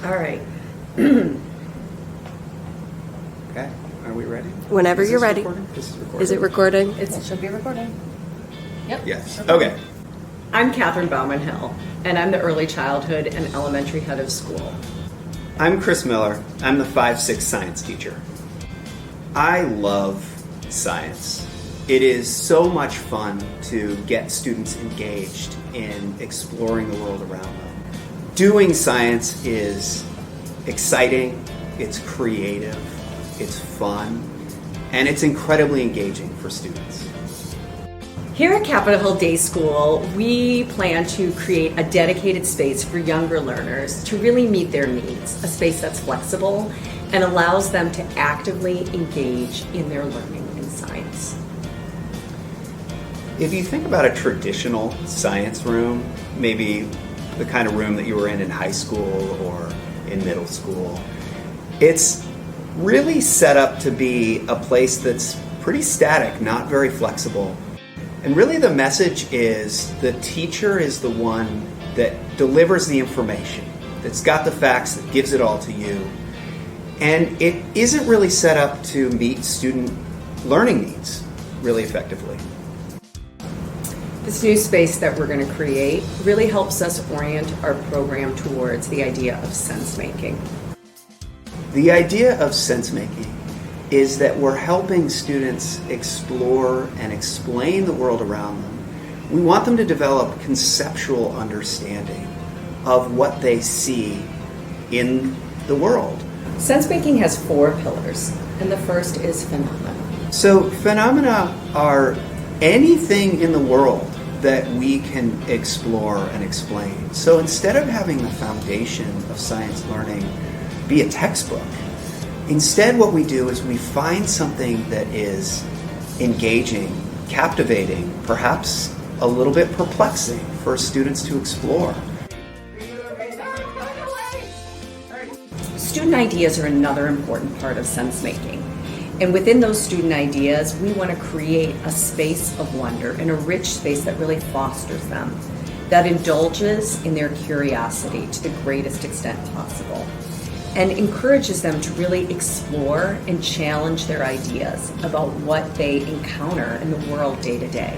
All right. Okay, are we ready? Whenever you're ready. Recording? This is recording. Is it recording? It should be recording. Yep. Yes. Okay. I'm Catherine Bauman-Hill, and I'm the early childhood and elementary head of school. I'm Chris Miller. I'm the 5-6 science teacher. I love science. It is so much fun to get students engaged in exploring the world around them. Doing science is exciting, it's creative, it's fun, and it's incredibly engaging for students. Here at Capitol Hill Day School, we plan to create a dedicated space for younger learners to really meet their needs, a space that's flexible and allows them to actively engage in their learning in science. If you think about a traditional science room, maybe the kind of room that you were in high school or in middle school, it's really set up to be a place that's pretty static, not very flexible. And really the message is the teacher is the one that delivers the information, that's got the facts, that gives it all to you. And it isn't really set up to meet student learning needs really effectively. This new space that we're going to create really helps us orient our program towards the idea of sense making. The idea of sense making is that we're helping students explore and explain the world around them. We want them to develop conceptual understanding of what they see in the world. Sense making has 4 pillars, and the first is phenomena. So phenomena are anything in the world that we can explore and explain. So instead of having the foundation of science learning be a textbook, instead what we do is we find something that is engaging, captivating, perhaps a little bit perplexing for students to explore. Student ideas are another important part of sense making. And within those student ideas, we want to create a space of wonder and a rich space that really fosters them, that indulges in their curiosity to the greatest extent possible, and encourages them to really explore and challenge their ideas about what they encounter in the world day to day.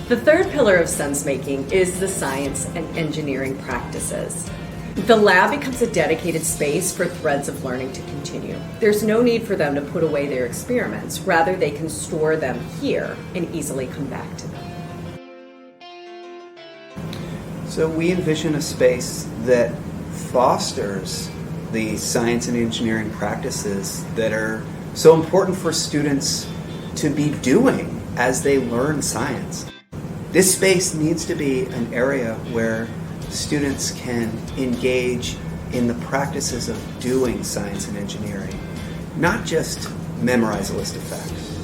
The third pillar of sense making is the science and engineering practices. The lab becomes a dedicated space for threads of learning to continue. There's no need for them to put away their experiments. Rather, they can store them here and easily come back to them. So we envision a space that fosters the science and engineering practices that are so important for students to be doing as they learn science. This space needs to be an area where students can engage in the practices of doing science and engineering, not just memorize a list of facts.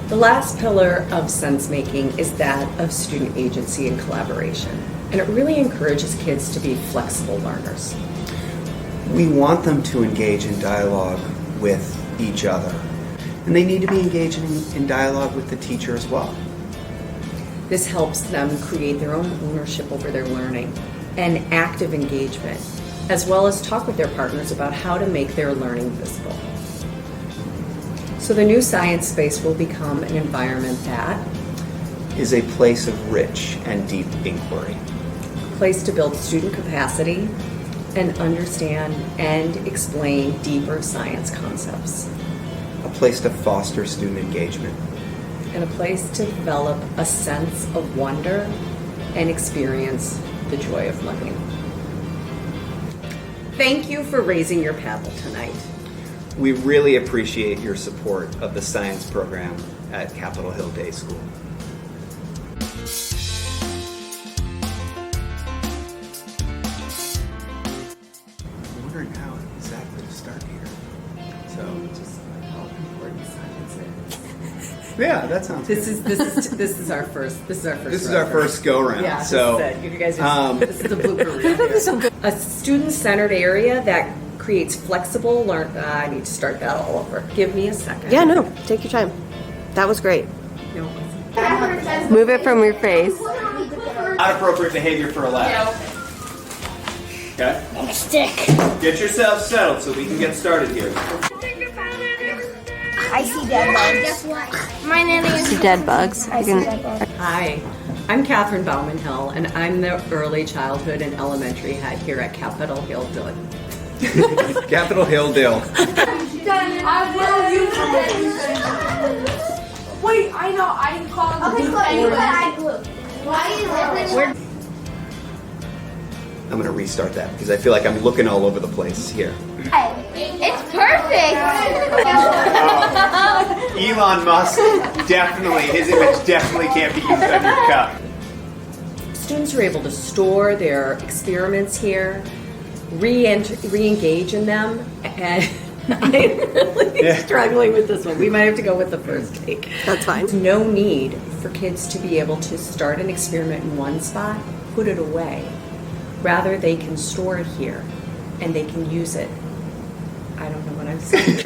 The last pillar of sense making is that of student agency and collaboration, and it really encourages kids to be flexible learners. We want them to engage in dialogue with each other, and they need to be engaging in dialogue with the teacher as well. This helps them create their own ownership over their learning and active engagement, as well as talk with their partners about how to make their learning visible. So the new science space will become an environment that is a place of rich and deep inquiry. A place to build student capacity and understand and explain deeper science concepts. A place to foster student engagement. And a place to develop a sense of wonder and experience the joy of learning. Thank you for raising your paddle tonight. We really appreciate your support of the science program at Capitol Hill Day School. I'm wondering how exactly to start here. So Just how important science is. yeah, that sounds good. This is our first. This is our first go round. Yeah, so this is it. You guys are, this is the blooper reel here. A student-centered area that creates flexible learn. I need to start that all over. Give me a second. Yeah, no, take your time. That was great. No. Move it from your face. Not appropriate behavior for a lab. Okay. And a stick. Get yourself settled so we can get started here. I see dead bugs. My name is Dead bugs. I see dead bugs. Hi, I'm Catherine Bauman Hill, and I'm the early childhood and elementary head here at Capitol Hill Dillon. Capitol Hill Dill. I will use it. Wait, I know. I called. Okay, so you put eye glue. Why are you I'm gonna restart that because I feel like I'm looking all over the place here. It's perfect. Elon Musk definitely, his image definitely can't be used on your cup. Students are able to store their experiments here, re-engage in them, and I'm really struggling with this one. We might have to go with the first take. That's fine. There's no need for kids to be able to start an experiment in one spot, put it away. Rather, they can store it here, and they can use it. I don't know what I'm saying.